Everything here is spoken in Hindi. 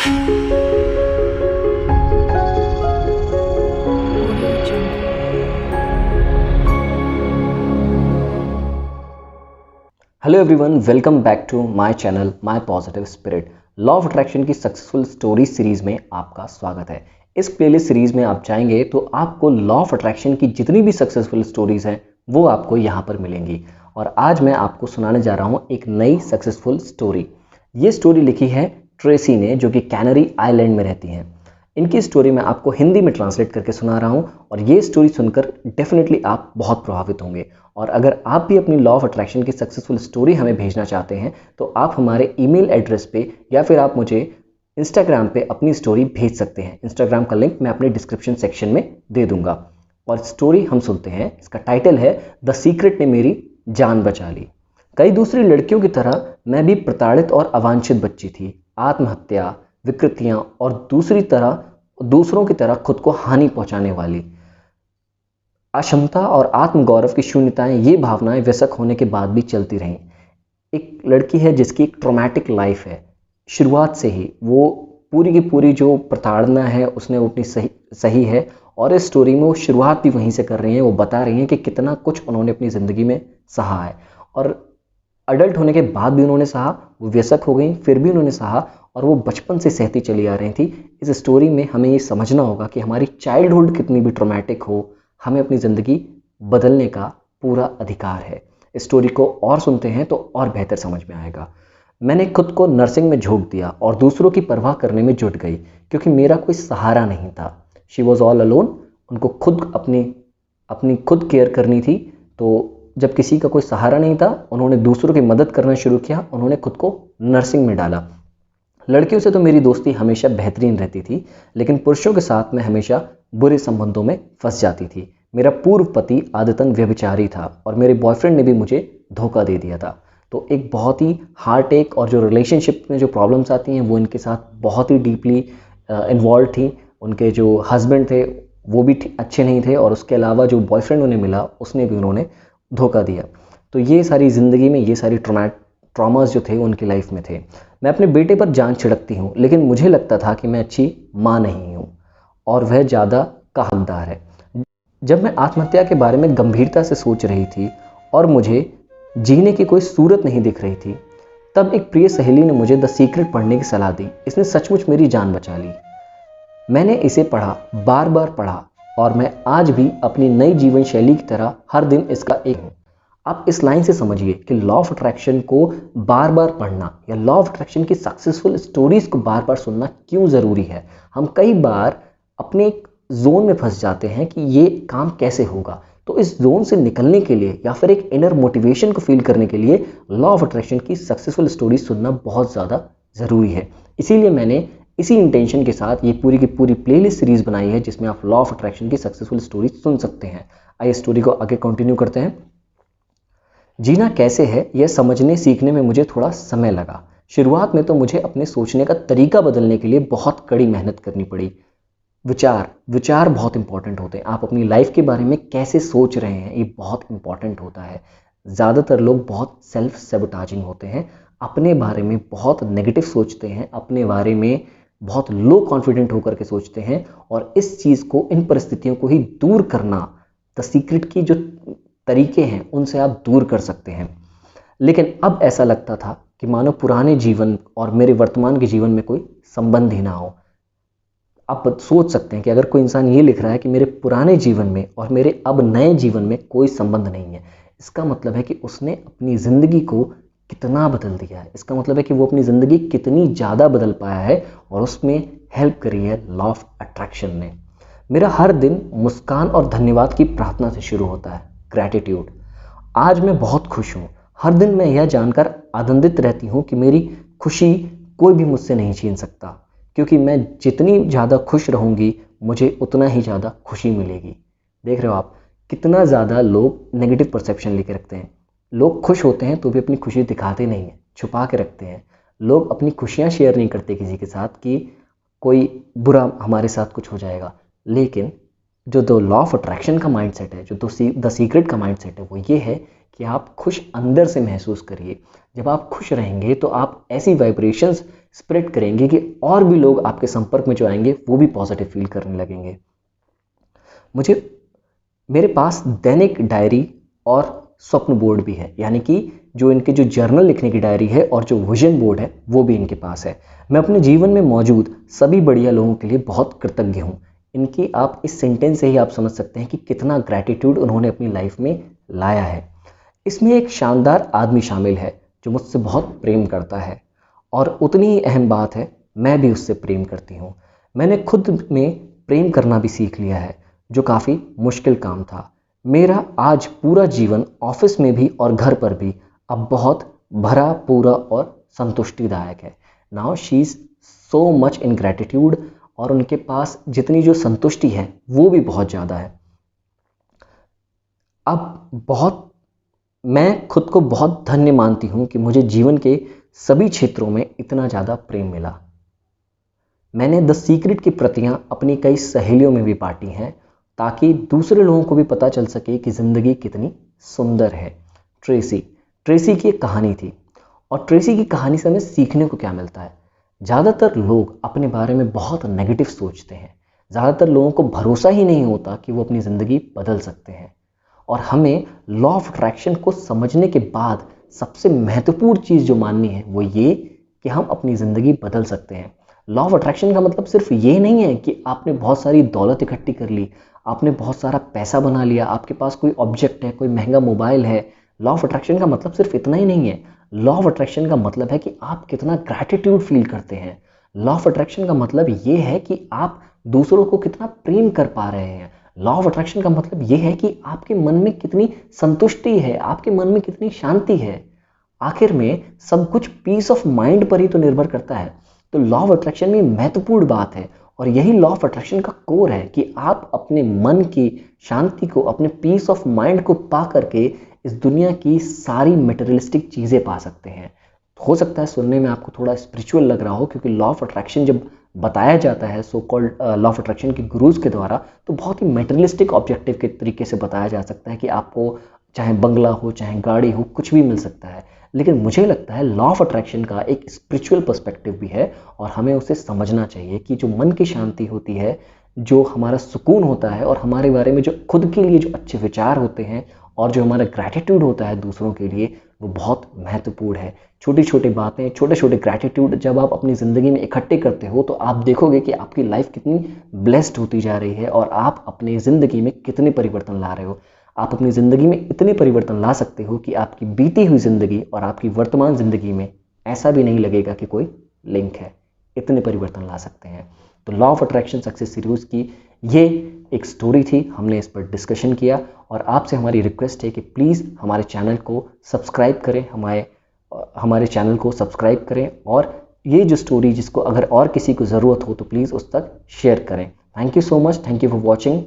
Hello everyone, welcome back to my channel my positive spirit. Law of attraction की सक्सेसफुल स्टोरी सीरीज में आपका स्वागत है। इस प्लेलिस्ट सीरीज में आप जाएंगे तो आपको लॉ ऑफ अट्रैक्शन की जितनी भी सक्सेसफुल स्टोरीज हैं वो आपको यहाँ पर मिलेंगी। और आज मैं आपको सुनाने जा रहा हूँ एक नई सक्सेसफुल स्टोरी। ये स्टोरी लिखी है ट्रेसी ने, जो कि कैनरी आइलैंड में रहती हैं। इनकी स्टोरी मैं आपको हिंदी में ट्रांसलेट करके सुना रहा हूँ और ये स्टोरी सुनकर डेफिनेटली आप बहुत प्रभावित होंगे। और अगर आप भी अपनी लॉ ऑफ अट्रैक्शन की सक्सेसफुल स्टोरी हमें भेजना चाहते हैं तो आप हमारे ईमेल एड्रेस पे या फिर आप मुझे इंस्टाग्राम पे अपनी स्टोरी भेज सकते हैं। इंस्टाग्राम का लिंक मैं अपने डिस्क्रिप्शन सेक्शन में दे दूंगा। और स्टोरी हम सुनते हैं। इसका टाइटल है द सीक्रेट ने मेरी जान बचा ली। कई दूसरी लड़कियों की तरह मैं भी प्रताड़ित और अवांछित बच्ची थी। आत्महत्या, विकृतियां और दूसरों की तरह खुद को हानि पहुंचाने वाली अक्षमता और आत्मगौरव की शून्यताएं, ये भावनाएं वयस्क होने के बाद भी चलती रहीं। एक लड़की है जिसकी एक ट्रॉमेटिक लाइफ है। शुरुआत से ही वो पूरी की पूरी जो प्रताड़ना है उसने वो अपनी सही है। और इस स्टोरी में वो शुरुआत भी वहीं से कर रही हैं। वो बता रही हैं कि कितना कुछ उन्होंने अपनी ज़िंदगी में सहा है और अडल्ट होने के बाद भी उन्होंने सहा। वो वयस्क हो गई फिर भी उन्होंने सहा और वो बचपन से सहती चली आ रही थी। इस स्टोरी में हमें ये समझना होगा कि हमारी चाइल्डहुड कितनी भी ट्रॉमेटिक हो, हमें अपनी ज़िंदगी बदलने का पूरा अधिकार है। इस स्टोरी को और सुनते हैं तो और बेहतर समझ में आएगा। मैंने खुद को नर्सिंग में झोंक दिया और दूसरों की परवाह करने में जुट गई क्योंकि मेरा कोई सहारा नहीं था। She was all alone. उनको खुद अपनी खुद केयर करनी थी। तो जब किसी का कोई सहारा नहीं था उन्होंने दूसरों की मदद करना शुरू किया। उन्होंने खुद को नर्सिंग में डाला। लड़कियों से तो मेरी दोस्ती हमेशा बेहतरीन रहती थी, लेकिन पुरुषों के साथ मैं हमेशा बुरे संबंधों में फंस जाती थी। मेरा पूर्व पति आदतन व्यभिचारी था और मेरे बॉयफ्रेंड ने भी मुझे धोखा दे दिया था। तो एक बहुत ही हार्ट अटैक और जो रिलेशनशिप में जो प्रॉब्लम्स आती हैं वो इनके साथ बहुत ही डीपली इन्वॉल्व थी। उनके जो हस्बैंड थे वो भी अच्छे नहीं थे और उसके अलावा जो बॉयफ्रेंड उन्हें मिला उसने भी उन्होंने धोखा दिया। तो ये सारी ज़िंदगी में ये सारी ट्रॉमास जो थे उनकी लाइफ में थे। मैं अपने बेटे पर जान छिड़कती हूँ, लेकिन मुझे लगता था कि मैं अच्छी माँ नहीं हूँ और वह ज़्यादा का हकदार है। जब मैं आत्महत्या के बारे में गंभीरता से सोच रही थी और मुझे जीने की कोई सूरत नहीं दिख रही थी, तब एक प्रिय सहेली ने मुझे द सीक्रेट पढ़ने की सलाह दी। इसने सचमुच मेरी जान बचा ली। मैंने इसे पढ़ा, बार बार पढ़ा और मैं आज भी अपनी नई जीवन शैली की तरह हर दिन इसका एक हूँ। आप इस लाइन से समझिए कि लॉ ऑफ अट्रैक्शन को बार बार पढ़ना या लॉ ऑफ अट्रैक्शन की सक्सेसफुल स्टोरीज को बार बार सुनना क्यों ज़रूरी है। हम कई बार अपने एक जोन में फंस जाते हैं कि ये काम कैसे होगा। तो इस जोन से निकलने के लिए या फिर एक इनर मोटिवेशन को फील करने के लिए लॉ ऑफ अट्रैक्शन की सक्सेसफुल स्टोरीज सुनना बहुत ज़्यादा ज़रूरी है। इसीलिए मैंने इसी इंटेंशन के साथ ये पूरी की पूरी प्लेलिस्ट सीरीज बनाई है जिसमें आप लॉ ऑफ अट्रैक्शन की सक्सेसफुल स्टोरीज सुन सकते हैं। आइए स्टोरी को आगे कंटिन्यू करते हैं। जीना कैसे है यह समझने सीखने में मुझे थोड़ा समय लगा। शुरुआत में तो मुझे अपने सोचने का तरीका बदलने के लिए बहुत कड़ी मेहनत करनी पड़ी। विचार बहुत इंपॉर्टेंट होते हैं। आप अपनी लाइफ के बारे में कैसे सोच रहे हैं ये बहुत इंपॉर्टेंट होता है। ज़्यादातर लोग बहुत सेल्फ सेबोटाजिंग होते हैं, अपने बारे में बहुत नेगेटिव सोचते हैं, अपने बारे में बहुत लो कॉन्फिडेंट होकर के सोचते हैं और इस चीज़ को, इन परिस्थितियों को ही दूर करना, द सीक्रेट की जो तरीके हैं उनसे आप दूर कर सकते हैं। लेकिन अब ऐसा लगता था कि मानो पुराने जीवन और मेरे वर्तमान के जीवन में कोई संबंध ही ना हो। आप सोच सकते हैं कि अगर कोई इंसान ये लिख रहा है कि मेरे पुराने जीवन में और मेरे अब नए जीवन में कोई संबंध नहीं है, इसका मतलब है कि उसने अपनी ज़िंदगी को कितना बदल दिया है। इसका मतलब है कि वो अपनी ज़िंदगी कितनी ज़्यादा बदल पाया है और उसमें हेल्प करी है लॉ ऑफ अट्रैक्शन ने। मेरा हर दिन मुस्कान और धन्यवाद की प्रार्थना से शुरू होता है, ग्रैटिट्यूड। आज मैं बहुत खुश हूँ। हर दिन मैं यह जानकर आनंदित रहती हूँ कि मेरी खुशी कोई भी मुझसे नहीं छीन सकता, क्योंकि मैं जितनी ज़्यादा खुश रहूँगी मुझे उतना ही ज़्यादा खुशी मिलेगी। देख रहे हो आप कितना ज़्यादा लोग नेगेटिव परसेप्शन लेके रखते हैं। लोग खुश होते हैं तो भी अपनी खुशी दिखाते नहीं हैं, छुपा के रखते हैं। लोग अपनी खुशियाँ शेयर नहीं करते किसी के साथ कि कोई बुरा हमारे साथ कुछ हो जाएगा। लेकिन जो द लॉ ऑफ अट्रैक्शन का माइंडसेट है, जो द सीक्रेट का माइंडसेट है, वो ये है कि आप खुश अंदर से महसूस करिए। जब आप खुश रहेंगे तो आप ऐसी वाइब्रेशंस स्प्रेड करेंगे कि और भी लोग आपके संपर्क में जो आएंगे वो भी पॉजिटिव फील करने लगेंगे। मुझे मेरे पास दैनिक डायरी और स्वप्न बोर्ड भी है, यानी कि जो इनके जो जर्नल लिखने की डायरी है और जो विजन बोर्ड है वो भी इनके पास है। मैं अपने जीवन में मौजूद सभी बढ़िया लोगों के लिए बहुत कृतज्ञ हूँ। इनकी आप इस सेंटेंस से ही आप समझ सकते हैं कि कितना ग्रैटिट्यूड उन्होंने अपनी लाइफ में लाया है। इसमें एक शानदार आदमी शामिल है जो मुझसे बहुत प्रेम करता है, और उतनी ही अहम बात है, मैं भी उससे प्रेम करती हूँ। मैंने खुद में प्रेम करना भी सीख लिया है, जो काफ़ी मुश्किल काम था। मेरा आज पूरा जीवन ऑफिस में भी और घर पर भी अब बहुत भरा पूरा और संतुष्टिदायक है। Now she is so much in gratitude, और उनके पास जितनी जो संतुष्टि है वो भी बहुत ज़्यादा है। मैं खुद को बहुत धन्य मानती हूँ कि मुझे जीवन के सभी क्षेत्रों में इतना ज़्यादा प्रेम मिला। मैंने द सीक्रेट की प्रतियां अपनी कई सहेलियों में भी बांटी हैं, ताकि दूसरे लोगों को भी पता चल सके कि ज़िंदगी कितनी सुंदर है। ट्रेसी की एक कहानी थी, और ट्रेसी की कहानी से हमें सीखने को क्या मिलता है। ज़्यादातर लोग अपने बारे में बहुत नेगेटिव सोचते हैं। ज़्यादातर लोगों को भरोसा ही नहीं होता कि वो अपनी ज़िंदगी बदल सकते हैं। और हमें लॉ ऑफ अट्रैक्शन को समझने के बाद सबसे महत्वपूर्ण चीज़ जो माननी है वो ये कि हम अपनी ज़िंदगी बदल सकते हैं। लॉ ऑफ अट्रैक्शन का मतलब सिर्फ ये नहीं है कि आपने बहुत सारी दौलत इकट्ठी कर ली, आपने बहुत सारा पैसा बना लिया, आपके पास कोई ऑब्जेक्ट है, कोई महंगा मोबाइल है। लॉ ऑफ अट्रैक्शन का मतलब सिर्फ इतना ही नहीं है। लॉ ऑफ अट्रैक्शन का मतलब है कि आप कितना ग्रैटिट्यूड फील करते हैं। लॉ ऑफ अट्रैक्शन का मतलब ये है कि आप दूसरों को कितना प्रेम कर पा रहे हैं। लॉ ऑफ अट्रैक्शन का मतलब ये है कि आपके मन में कितनी संतुष्टि है, आपके मन में कितनी शांति है। आखिर में सब कुछ पीस ऑफ माइंड पर ही तो निर्भर करता है। तो लॉ ऑफ अट्रैक्शन में महत्वपूर्ण बात है, और यही लॉ ऑफ अट्रैक्शन का कोर है कि आप अपने मन की शांति को, अपने पीस ऑफ माइंड को पा करके इस दुनिया की सारी मटेरियलिस्टिक चीज़ें पा सकते हैं। हो सकता है सुनने में आपको थोड़ा स्पिरिचुअल लग रहा हो, क्योंकि लॉ ऑफ अट्रैक्शन जब बताया जाता है so called law of attraction के गुरुज के द्वारा, तो बहुत ही मटेरियलिस्टिक ऑब्जेक्टिव के तरीके से बताया जा सकता है कि आपको चाहे बंगला हो, चाहे गाड़ी हो, कुछ भी मिल सकता है। लेकिन मुझे लगता है लॉ ऑफ अट्रैक्शन का एक स्पिरिचुअल पर्सपेक्टिव भी है, और हमें उसे समझना चाहिए कि जो मन की शांति होती है, जो हमारा सुकून होता है, और हमारे बारे में जो खुद के लिए जो अच्छे विचार होते हैं, और जो हमारा ग्रैटिट्यूड होता है दूसरों के लिए, वो बहुत महत्वपूर्ण है। छोटी छोटी बातें, छोटे छोटे ग्रैटिट्यूड जब आप अपनी ज़िंदगी में इकट्ठे करते हो तो आप देखोगे कि आपकी लाइफ कितनी ब्लेस्ड होती जा रही है, और आप अपनी ज़िंदगी में कितने परिवर्तन ला रहे हो। आप अपनी ज़िंदगी में इतने परिवर्तन ला सकते हो कि आपकी बीती हुई ज़िंदगी और आपकी वर्तमान ज़िंदगी में ऐसा भी नहीं लगेगा कि कोई लिंक है। इतने परिवर्तन ला सकते हैं। तो law of attraction success series की ये एक स्टोरी थी, हमने इस पर डिस्कशन किया, और आपसे हमारी रिक्वेस्ट है कि प्लीज़ हमारे चैनल को सब्सक्राइब करें, हमारे चैनल को सब्सक्राइब करें, और ये जो स्टोरी जिसको अगर और किसी को ज़रूरत हो तो प्लीज़ उस तक शेयर करें। Thank you so much, thank you for watching.